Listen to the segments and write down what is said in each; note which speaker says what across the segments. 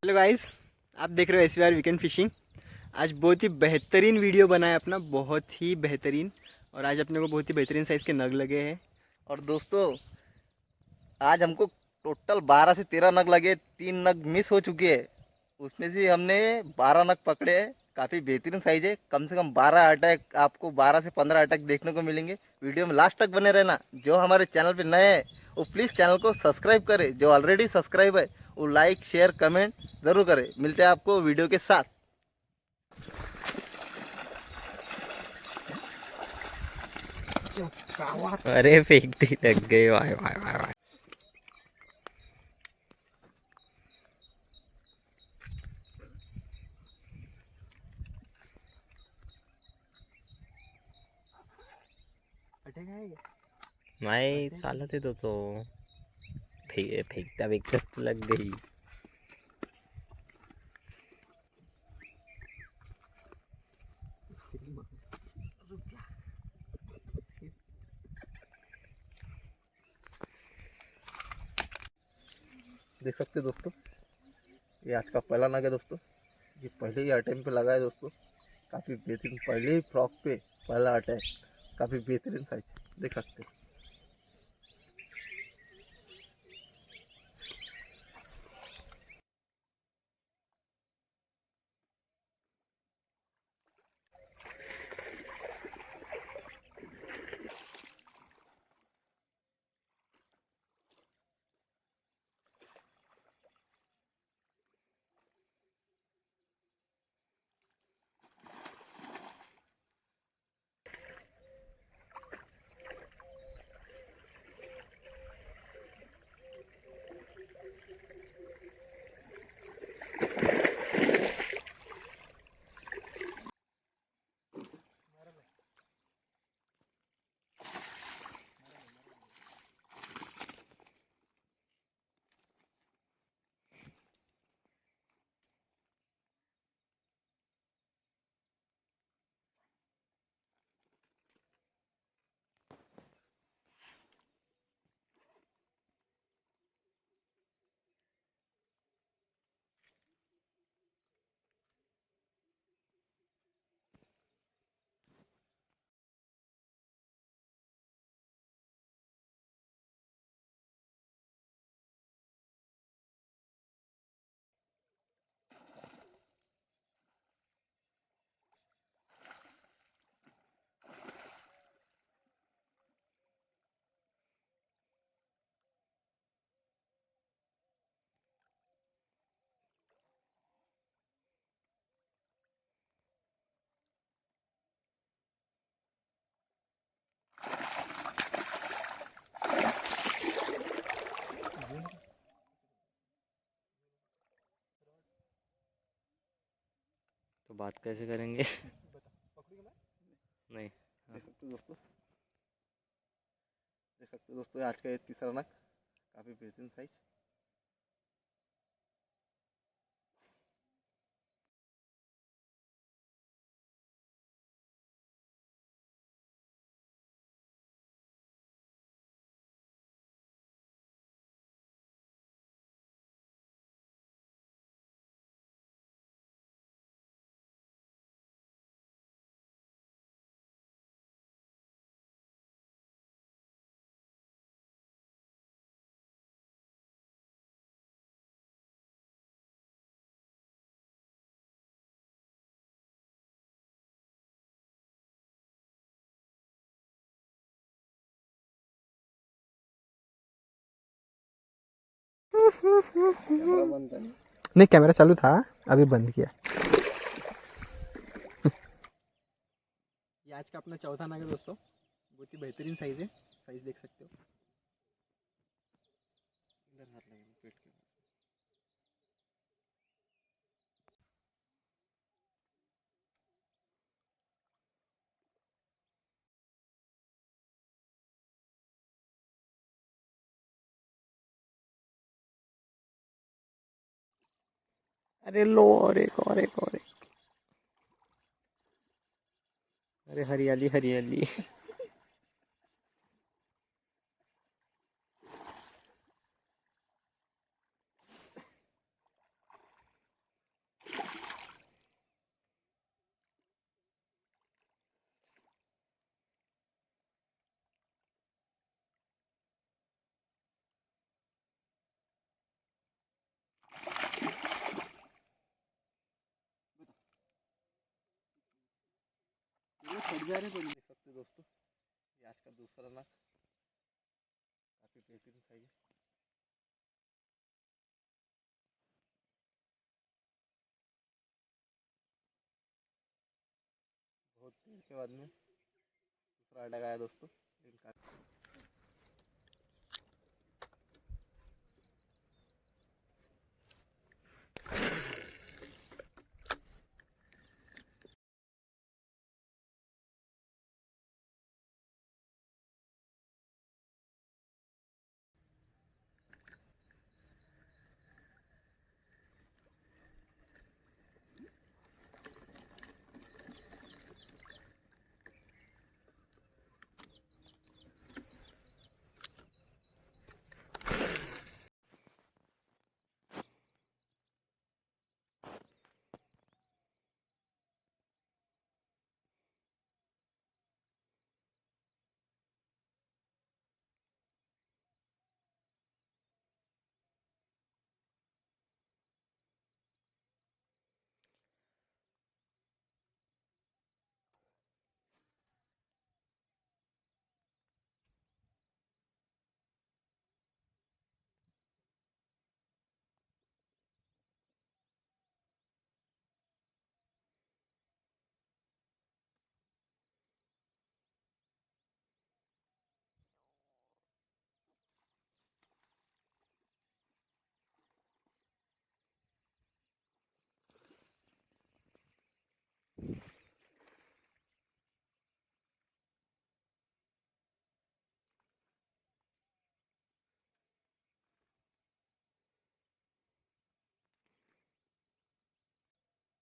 Speaker 1: Hello guys, आप देख रहे हो SVR वीकेंड फिशिंग। आज बहुत ही बेहतरीन वीडियो बना है अपना, बहुत ही बेहतरीन। और आज अपने को बहुत ही बेहतरीन साइज़ के नग लगे हैं।
Speaker 2: और दोस्तों, आज हमको टोटल 12 से 13 नग लगे। 3 नग मिस हो चुके हैं, उसमें से हमने 12 नग पकड़े हैं। काफ़ी बेहतरीन साइज है। कम से कम 12 अटैक, आपको 12 से 15 अटैक देखने को मिलेंगे। वीडियो में लास्ट तक बने रहना। जो हमारे चैनल पे नए हैं वो प्लीज़ चैनल को सब्सक्राइब करें। जो ऑलरेडी सब्सक्राइब है वो लाइक शेयर कमेंट ज़रूर करें। मिलते हैं आपको वीडियो के साथ।
Speaker 3: अरे फेंकती लग गई। वाह वाह वाह वाह।
Speaker 1: अटैक आएगा।
Speaker 3: मैं साला थे तो फेंकता फेंकता तो लग गई।
Speaker 2: देख सकते हैं दोस्तों, ये आज का पहला नग है दोस्तों। ये पहले ही अटेम्प्ट पे लगा है दोस्तों। काफ़ी बेहतरीन, पहले ही फ्रॉक पे पहला अटैक। काफ़ी बेहतरीन साइज देख सकते हैं।
Speaker 3: तो बात कैसे करेंगे? नहीं।
Speaker 2: देख सकते हो दोस्तों, देख सकते हो दोस्तों, आज का ये तीसरा नग। काफ़ी बेहतरीन साइज। कैमरा बंद है।
Speaker 1: नहीं, कैमरा चालू था, अभी बंद किया। ये आज का अपना चौथा नग है दोस्तों। बहुत ही बेहतरीन साइज़ है। साइज़ देख सकते हो।
Speaker 2: इधर हाथ लगा पेट के।
Speaker 3: अरे लो, और एक और एक और एक। अरे हरियाली हरियाली।
Speaker 1: फट जा रहे पर
Speaker 2: देख सकते हो दोस्तों, ये आज का दूसरा नग, काफ़ी बेहतरीन साइज है। बहुत देर के बाद में दूसरा अटक आया दोस्तों, लेकिन काफ़ी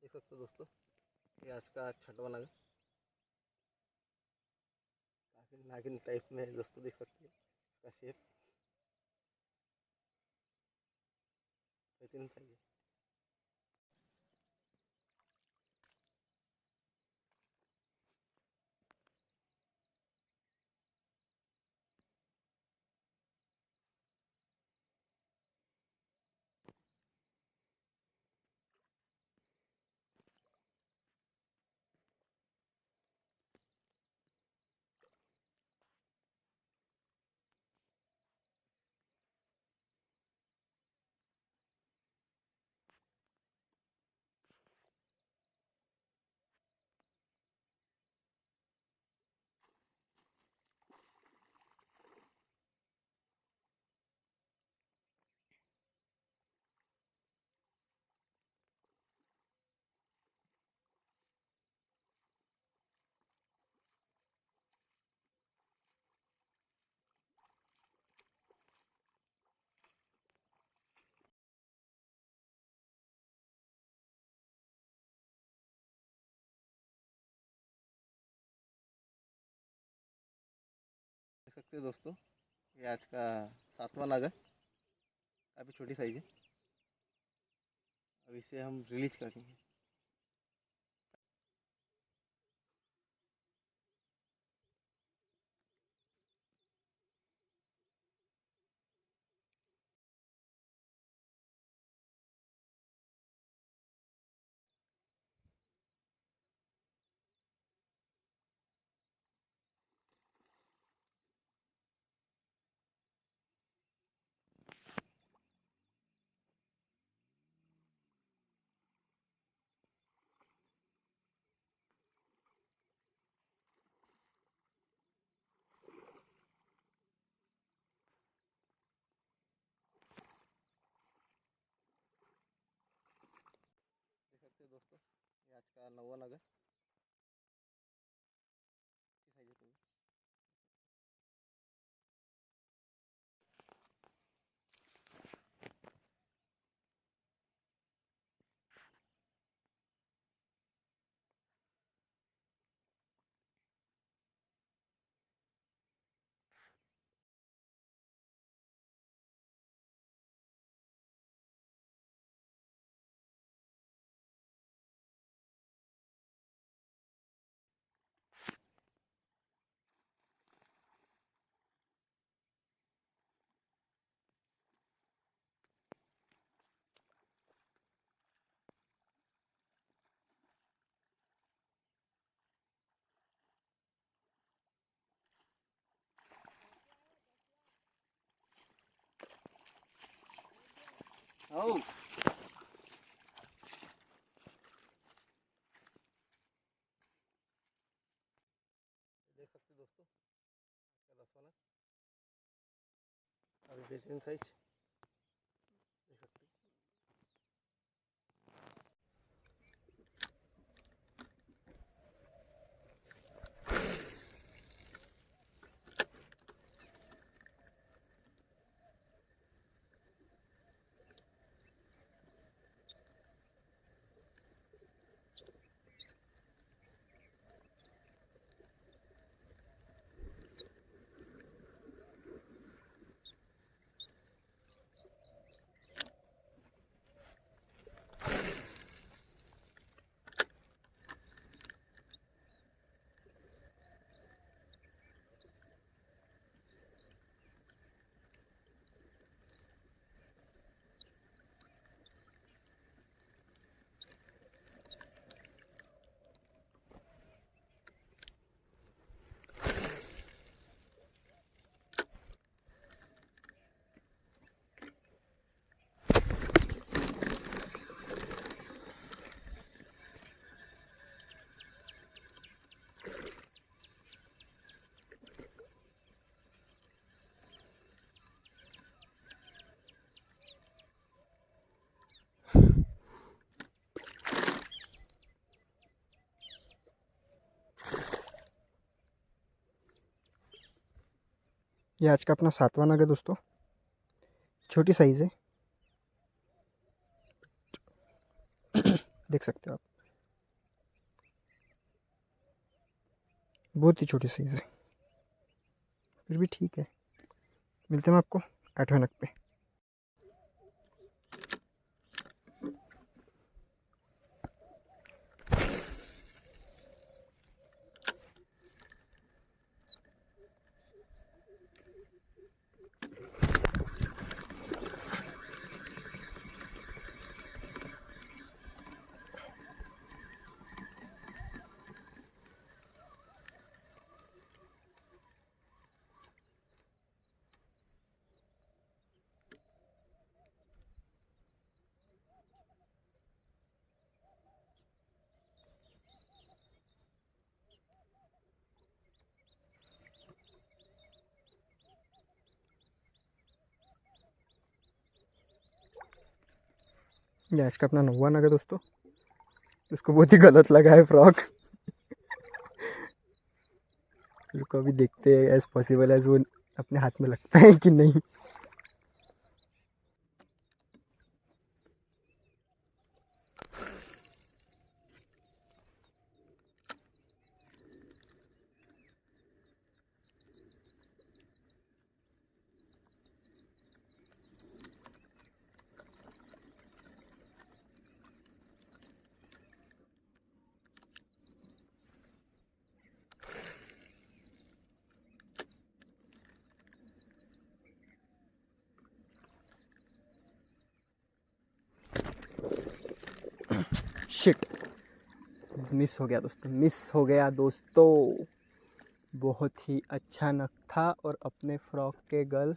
Speaker 2: देख सकते हो दोस्तों, ये आज का छठवां नग, काफ़ी नागिन टाइप में है दोस्तों, देख सकते हो इसका शेप बेहतरीन साइज है। देख सकते हो दोस्तों, ये आज का सातवां नग है, काफ़ी छोटी साइज है। अब इसे हम रिलीज करेंगे। देख सकते हो दोस्तों, ये आज का 9वां नग है, साइज है तो आओ। देख सकते हो दोस्तों, इसका 10 वाला अभी बेहतरीन साइज देख सकते हो।
Speaker 1: ये आज का अपना 7वां नग है दोस्तों, छोटी साइज़ है। देख सकते हो आप, बहुत ही छोटी साइज़ है, फिर भी ठीक है। मिलते हैं आपको 8वें नग पे। ये आज का अपना 9वां नग है दोस्तों। इसको बहुत ही गलत लगा है फ्रॉक। इसको अभी देखते हैं एज पॉसिबल एज वो अपने हाथ में लगता है कि नहीं। शिट, मिस हो गया दोस्तों, मिस हो गया दोस्तों। बहुत ही अच्छा नग था और अपने फ्रॉक के गल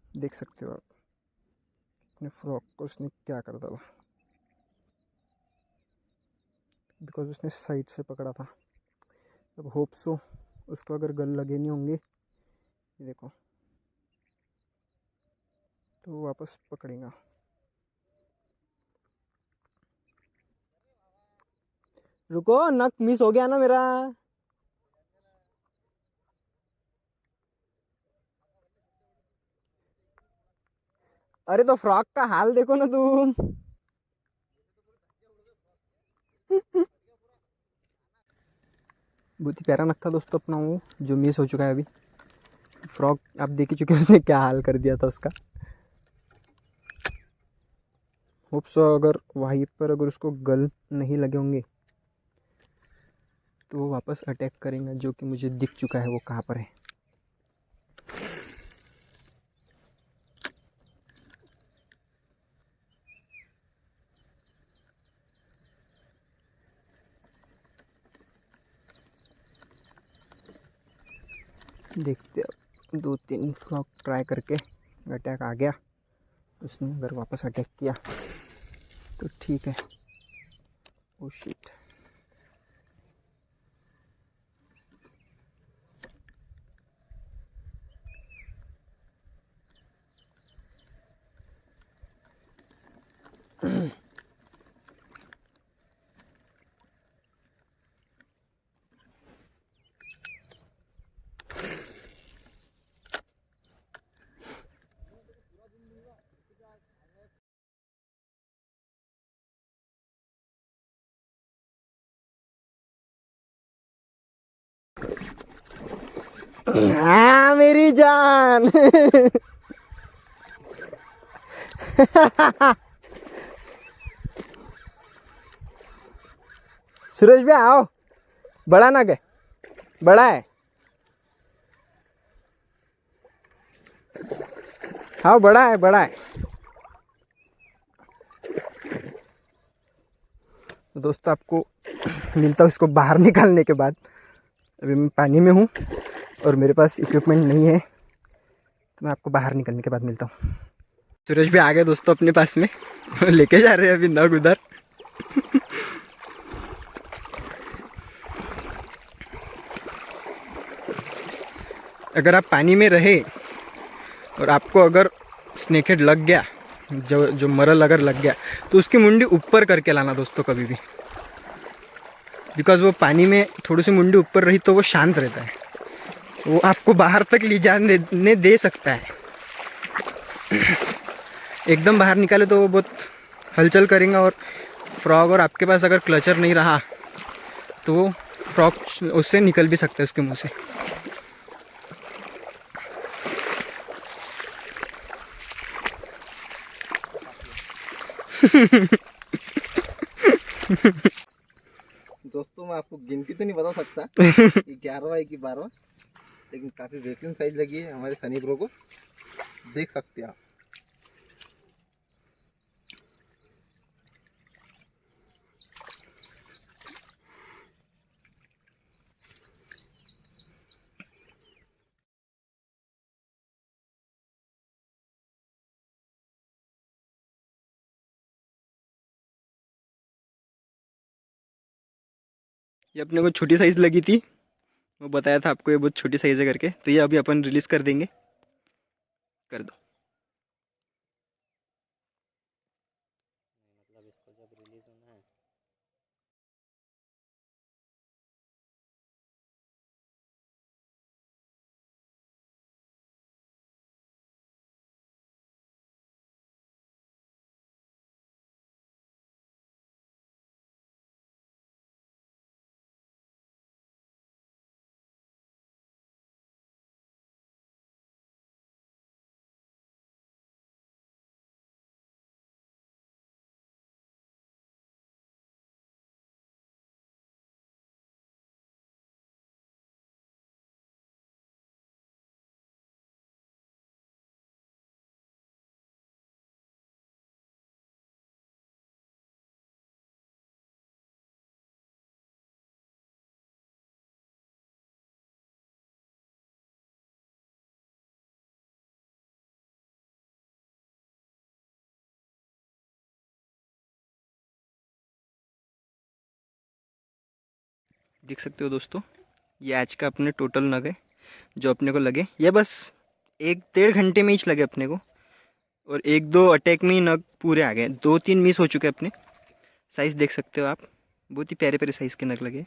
Speaker 1: देख सकते हो आप। अपने फ्रॉक को उसने क्या कर डाला, बिकॉज उसने साइड से पकड़ा था। अब होप सो उसको अगर गल लगे नहीं होंगे, ये देखो, तो वो वापस पकड़ेगा। रुको, नक मिस हो गया ना मेरा। अरे तो फ्रॉक का हाल देखो ना तुम। बहुत ही प्यारा नग था दोस्तों अपना वो, जो मिस हो चुका है अभी। फ्रॉक आप देख ही चुके हैं उसने क्या हाल कर दिया था उसका। होप सो अगर वहीं पर अगर उसको गल नहीं लगे होंगे तो वो वापस अटैक करेंगे, जो कि मुझे दिख चुका है वो कहाँ पर है। देखते हैं 2-3 फ्रॉक ट्राई करके अटैक आ गया, उसने अगर वापस अटैक किया तो ठीक है। Oh shit. हाँ मेरी जान। सूरज भी आओ, बड़ा नग है, बड़ा है। हाँ बड़ा है, बड़ा है। तो दोस्तों आपको मिलता हूँ इसको बाहर निकालने के बाद। अभी मैं पानी में हूँ और मेरे पास इक्विपमेंट नहीं है, तो मैं आपको बाहर निकलने के बाद मिलता हूँ। सूरज भी आ गए दोस्तों अपने पास में, लेके जा रहे हैं अभी नग उधर। अगर आप पानी में रहे और आपको अगर स्नेक हेड लग गया, जो मरल अगर लग गया, तो उसकी मुंडी ऊपर करके लाना दोस्तों कभी भी, बिकॉज वो पानी में थोड़ी सी मुंडी ऊपर रही तो वो शांत रहता है, वो आपको बाहर तक ले जाने दे सकता है। एकदम बाहर निकाले तो वो बहुत हलचल करेंगे और फ्रॉग, और आपके पास अगर क्लचर नहीं रहा तो वो फ्रॉग उससे निकल भी सकता है उसके मुंह से।
Speaker 2: दोस्तों मैं आपको गिनती तो नहीं बता सकता कि 11वां है कि 12वां, लेकिन काफ़ी बेहतरीन साइज लगी है हमारे सनी ब्रो को, देख सकते हैं आप।
Speaker 1: ये अपने को छोटी साइज़ लगी थी, वो बताया था आपको ये बहुत छोटी साइज़ है करके, तो ये अभी अपन रिलीज़ कर देंगे। कर दो। देख सकते हो दोस्तों, ये आज का अपने टोटल नग है जो अपने को लगे। ये बस 1-1.5 घंटे में ही लगे अपने को, और 1-2 अटैक में ही नग पूरे आ गए। 2-3 मिस हो चुके अपने। साइज़ देख सकते हो आप, बहुत ही प्यारे प्यारे साइज़ के नग लगे।